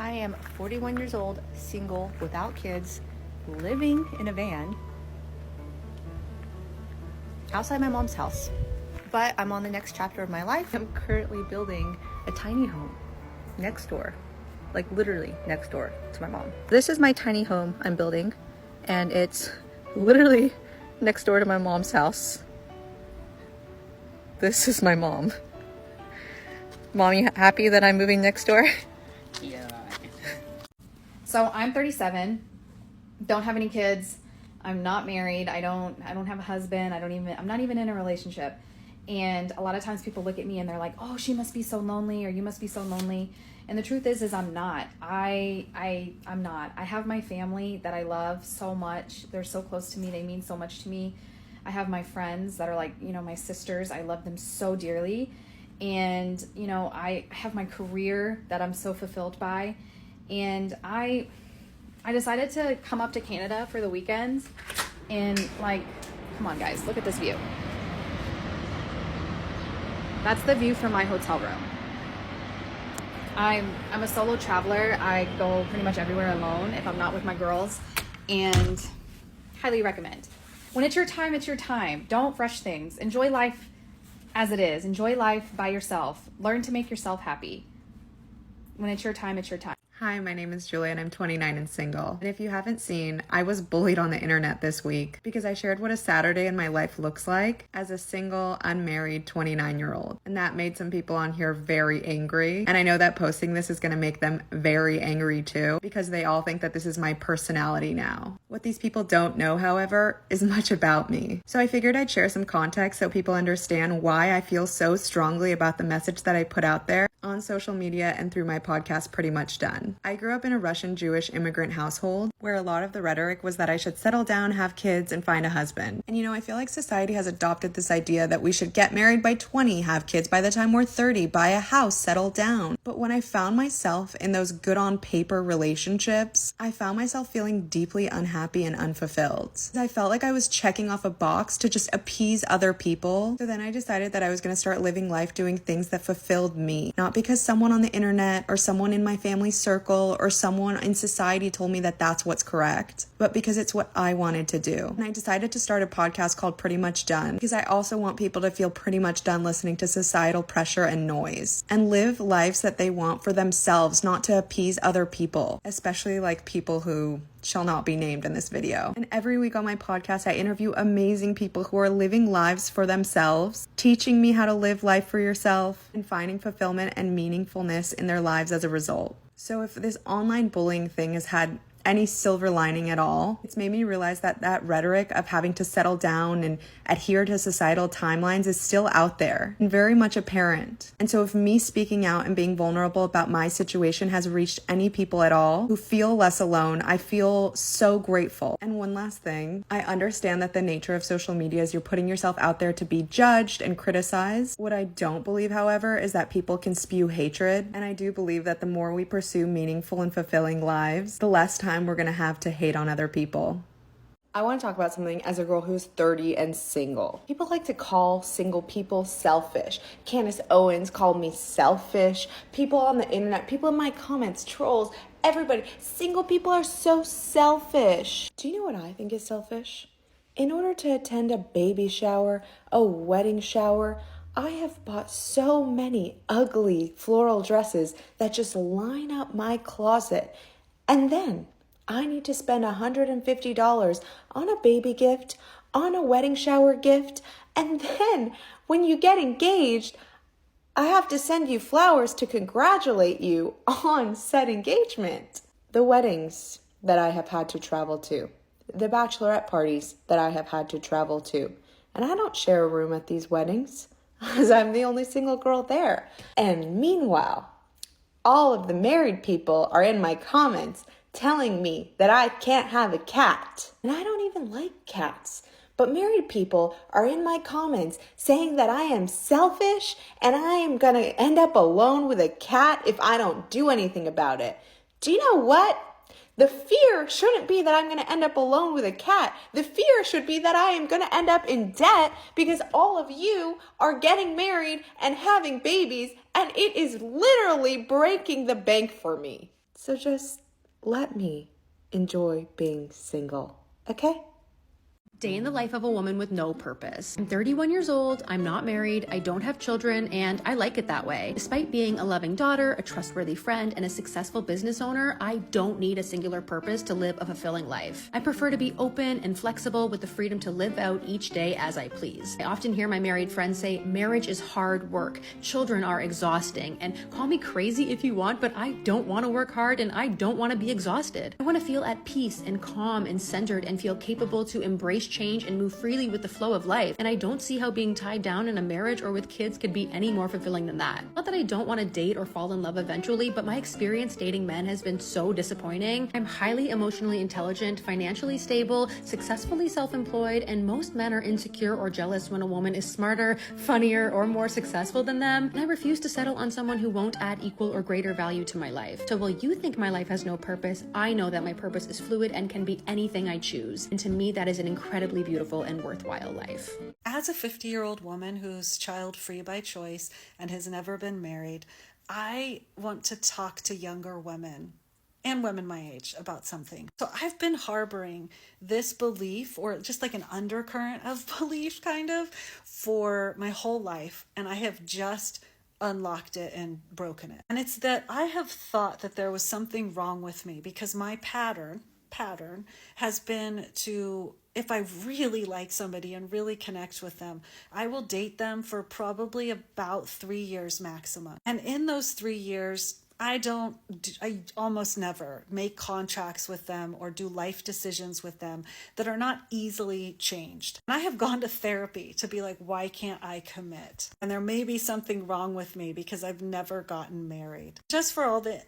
I am 41 years old, single, without kids, living in a van outside my mom's house. But I'm on the next chapter of my life. I'm currently building a tiny home next door, like literally next door to my mom. This is my tiny home I'm building, and it's literally next door to my mom's house. This is my mom. Mom, you happy that I'm moving next door? Yeah. So I'm 37, don't have any kids. I'm not married. I don't have a husband. I'm not even in a relationship. And a lot of times people look at me and they're like, "Oh, she must be so lonely," or "You must be so lonely." And the truth is I'm not. I'm not. I have my family that I love so much. They're so close to me. They mean so much to me. I have my friends that are like, my sisters. I love them so dearly. And, I have my career that I'm so fulfilled by. And I decided to come up to Canada for the weekends and come on guys, look at this view. That's the view from my hotel room. I'm a solo traveler. I go pretty much everywhere alone if I'm not with my girls, and highly recommend. When it's your time, it's your time. Don't rush things. Enjoy life as it is. Enjoy life by yourself. Learn to make yourself happy. When it's your time, it's your time. Hi, my name is Julia and I'm 29 and single. And if you haven't seen, I was bullied on the internet this week because I shared what a Saturday in my life looks like as a single, unmarried 29-year-old. And that made some people on here very angry. And I know that posting this is going to make them very angry too, because they all think that this is my personality now. What these people don't know, however, is much about me. So I figured I'd share some context so people understand why I feel so strongly about the message that I put out there on social media and through my podcast, Pretty Much Done. I grew up in a Russian Jewish immigrant household where a lot of the rhetoric was that I should settle down, have kids, and find a husband. And I feel like society has adopted this idea that we should get married by 20, have kids by the time we're 30, buy a house, settle down. But when I found myself in those good on paper relationships, I found myself feeling deeply unhappy and unfulfilled. I felt like I was checking off a box to just appease other people. So then I decided that I was going to start living life doing things that fulfilled me, not because someone on the internet or someone in my family circle or someone in society told me that that's what's correct, but because it's what I wanted to do. And I decided to start a podcast called Pretty Much Done because I also want people to feel pretty much done listening to societal pressure and noise and live lives that they want for themselves, not to appease other people, especially like people who shall not be named in this video. And every week on my podcast, I interview amazing people who are living lives for themselves, teaching me how to live life for yourself and finding fulfillment and meaningfulness in their lives as a result. So if this online bullying thing has had any silver lining at all, it's made me realize that that rhetoric of having to settle down and adhere to societal timelines is still out there and very much apparent. And so if me speaking out and being vulnerable about my situation has reached any people at all who feel less alone, I feel so grateful. And one last thing, I understand that the nature of social media is you're putting yourself out there to be judged and criticized. What I don't believe, however, is that people can spew hatred. And I do believe that the more we pursue meaningful and fulfilling lives, the less time we're going to have to hate on other people. I want to talk about something as a girl who's 30 and single. People like to call single people selfish. Candace Owens called me selfish. People on the internet, people in my comments, trolls, everybody. Single people are so selfish. Do you know what I think is selfish? In order to attend a baby shower, a wedding shower, I have bought so many ugly floral dresses that just line up my closet. And then I need to spend $150 on a baby gift, on a wedding shower gift, and then when you get engaged, I have to send you flowers to congratulate you on said engagement. The weddings that I have had to travel to, the bachelorette parties that I have had to travel to, and I don't share a room at these weddings because I'm the only single girl there. And meanwhile, all of the married people are in my comments telling me that I can't have a cat. And I don't even like cats. But married people are in my comments saying that I am selfish and I am going to end up alone with a cat if I don't do anything about it. Do you know what? The fear shouldn't be that I'm going to end up alone with a cat. The fear should be that I am going to end up in debt because all of you are getting married and having babies, and it is literally breaking the bank for me. So just let me enjoy being single, okay? Day in the life of a woman with no purpose. I'm 31 years old, I'm not married, I don't have children, and I like it that way. Despite being a loving daughter, a trustworthy friend, and a successful business owner, I don't need a singular purpose to live a fulfilling life. I prefer to be open and flexible with the freedom to live out each day as I please. I often hear my married friends say, marriage is hard work, children are exhausting, and call me crazy if you want, but I don't want to work hard and I don't want to be exhausted. I want to feel at peace and calm and centered and feel capable to embrace change and move freely with the flow of life. And I don't see how being tied down in a marriage or with kids could be any more fulfilling than that. Not that I don't want to date or fall in love eventually, but my experience dating men has been so disappointing. I'm highly emotionally intelligent, financially stable, successfully self-employed, and most men are insecure or jealous when a woman is smarter, funnier, or more successful than them. And I refuse to settle on someone who won't add equal or greater value to my life. So while you think my life has no purpose, I know that my purpose is fluid and can be anything I choose. And to me, that is an incredibly beautiful and worthwhile life. As a 50-year-old woman who's child-free by choice and has never been married, I want to talk to younger women and women my age about something. So I've been harboring this belief, or just like an undercurrent of belief kind of, for my whole life, and I have just unlocked it and broken it. And it's that I have thought that there was something wrong with me because my pattern has been to, if I really like somebody and really connect with them, I will date them for probably about 3 years maximum. And in those 3 years, I almost never make contracts with them or do life decisions with them that are not easily changed. And I have gone to therapy to be like, why can't I commit? And there may be something wrong with me because I've never gotten married. Just for all the,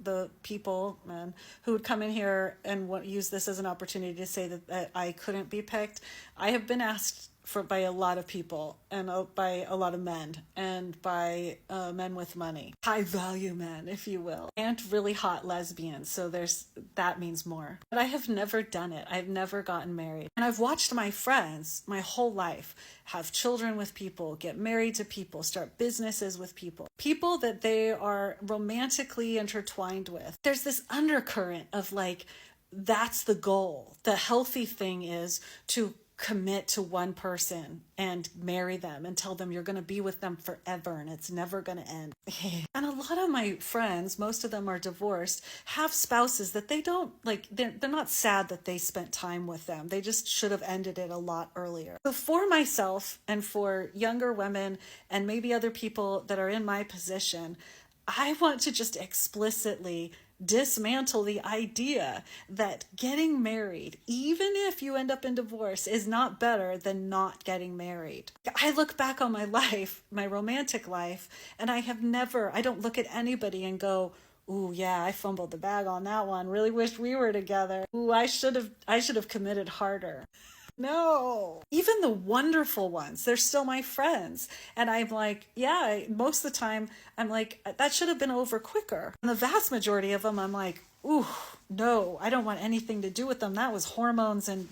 the people, men, who would come in here and use this as an opportunity to say that I couldn't be picked, I have been asked by a lot of people, and by a lot of men, and by men with money, high value men, if you will, and really hot lesbians. So that means more. But I have never done it. I've never gotten married. And I've watched my friends my whole life have children with people, get married to people, start businesses with people that they are romantically intertwined with. There's this undercurrent of like, that's the goal. The healthy thing is to commit to one person and marry them and tell them you're going to be with them forever and it's never going to end. And a lot of my friends, most of them are divorced, have spouses that they don't like, they're not sad that they spent time with them. They just should have ended it a lot earlier. So for myself and for younger women and maybe other people that are in my position, I want to just explicitly dismantle the idea that getting married, even if you end up in divorce, is not better than not getting married. I look back on my life, my romantic life, and I don't look at anybody and go, ooh, yeah, I fumbled the bag on that one. Really wish we were together. Ooh, I should have committed harder. No, even the wonderful ones, they're still my friends. And I'm like, yeah, most of the time I'm like, that should have been over quicker. And the vast majority of them, I'm like, ooh, no, I don't want anything to do with them. That was hormones and,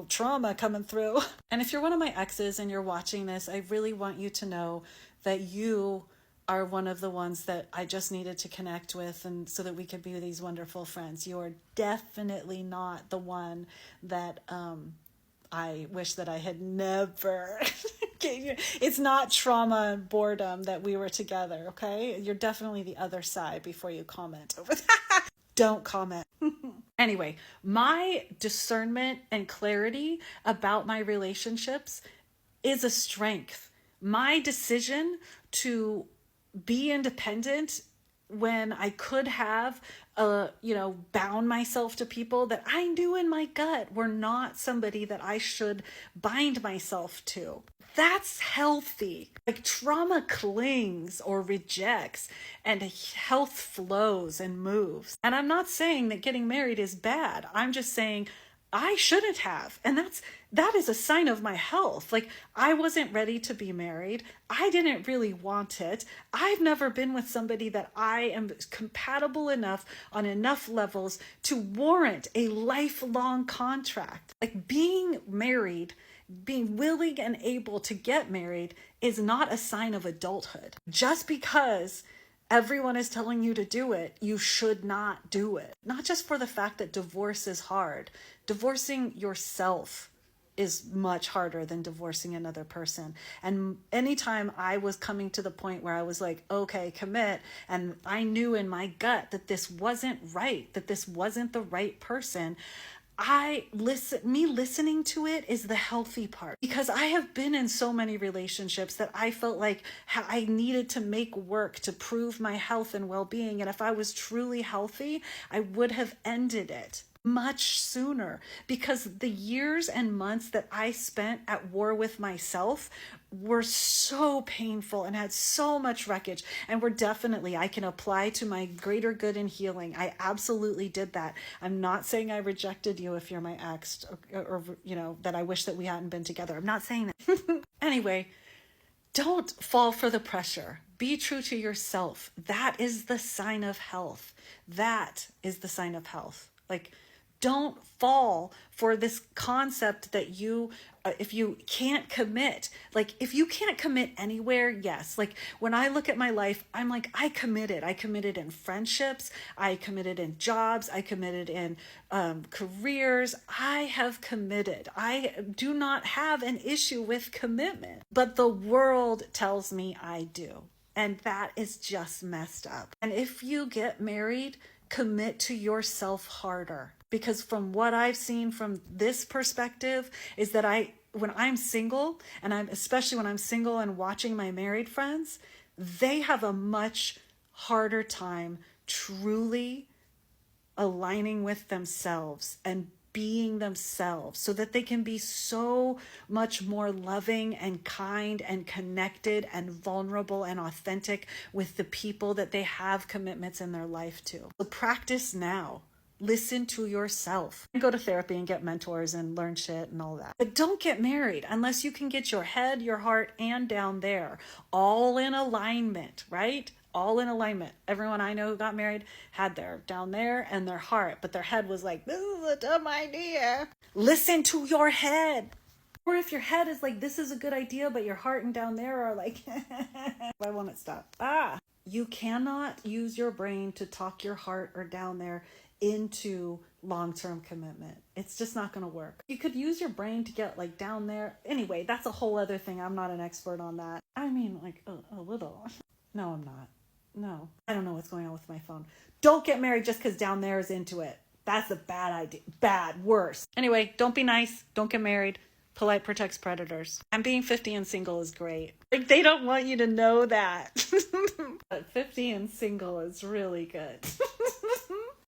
trauma coming through. And if you're one of my exes and you're watching this, I really want you to know that you are one of the ones that I just needed to connect with, and so that we could be these wonderful friends. You are definitely not the one that, I wish that I had never. It's not trauma and boredom that we were together, okay? You're definitely the other side before you comment over that. Don't comment. Anyway, my discernment and clarity about my relationships is a strength. My decision to be independent when I could have, bound myself to people that I knew in my gut were not somebody that I should bind myself to. That's healthy. Like, trauma clings or rejects, and health flows and moves. And I'm not saying that getting married is bad. I'm just saying I shouldn't have. And that is a sign of my health. Like, I wasn't ready to be married. I didn't really want it. I've never been with somebody that I am compatible enough on enough levels to warrant a lifelong contract. Like, being married, being willing and able to get married is not a sign of adulthood. Just because everyone is telling you to do it, you should not do it. Not just for the fact that divorce is hard. Divorcing yourself is much harder than divorcing another person. And anytime I was coming to the point where I was like, okay, commit, and I knew in my gut that this wasn't right, that this wasn't the right person, listening to it is the healthy part, because I have been in so many relationships that I felt like I needed to make work to prove my health and well-being. And if I was truly healthy, I would have ended it much sooner, because the years and months that I spent at war with myself were so painful and had so much wreckage, and were definitely, I can apply to my greater good and healing. I absolutely did that. I'm not saying I rejected you if you're my ex, or that I wish that we hadn't been together. I'm not saying that. Anyway, don't fall for the pressure. Be true to yourself. That is the sign of health. That is the sign of health. Like, don't fall for this concept that if you can't commit, like if you can't commit anywhere, yes. Like when I look at my life, I'm like, I committed in friendships. I committed in jobs. I committed in careers. I have committed. I do not have an issue with commitment, but the world tells me I do. And that is just messed up. And if you get married, commit to yourself harder. Because from what I've seen from this perspective is that when I'm single, and especially when I'm single and watching my married friends, they have a much harder time truly aligning with themselves and being themselves, so that they can be so much more loving and kind and connected and vulnerable and authentic with the people that they have commitments in their life to. So practice now. Listen to yourself. Go to therapy and get mentors and learn shit and all that. But don't get married unless you can get your head, your heart, and down there all in alignment, right? All in alignment. Everyone I know who got married had their down there and their heart, but their head was like, this is a dumb idea. Listen to your head. Or if your head is like, this is a good idea, but your heart and down there are like, why won't it stop? You cannot use your brain to talk your heart or down there into long-term commitment. It's just not going to work. You could use your brain to get like down there. Anyway, that's a whole other thing. I'm not an expert on that. I mean, like a little. No, I'm not. No, I don't know what's going on with my phone. Don't get married just because down there is into it. That's a bad idea. Bad, worse. Anyway, don't be nice. Don't get married. Polite protects predators. And being 50 and single is great. Like, they don't want you to know that. But 50 and single is really good.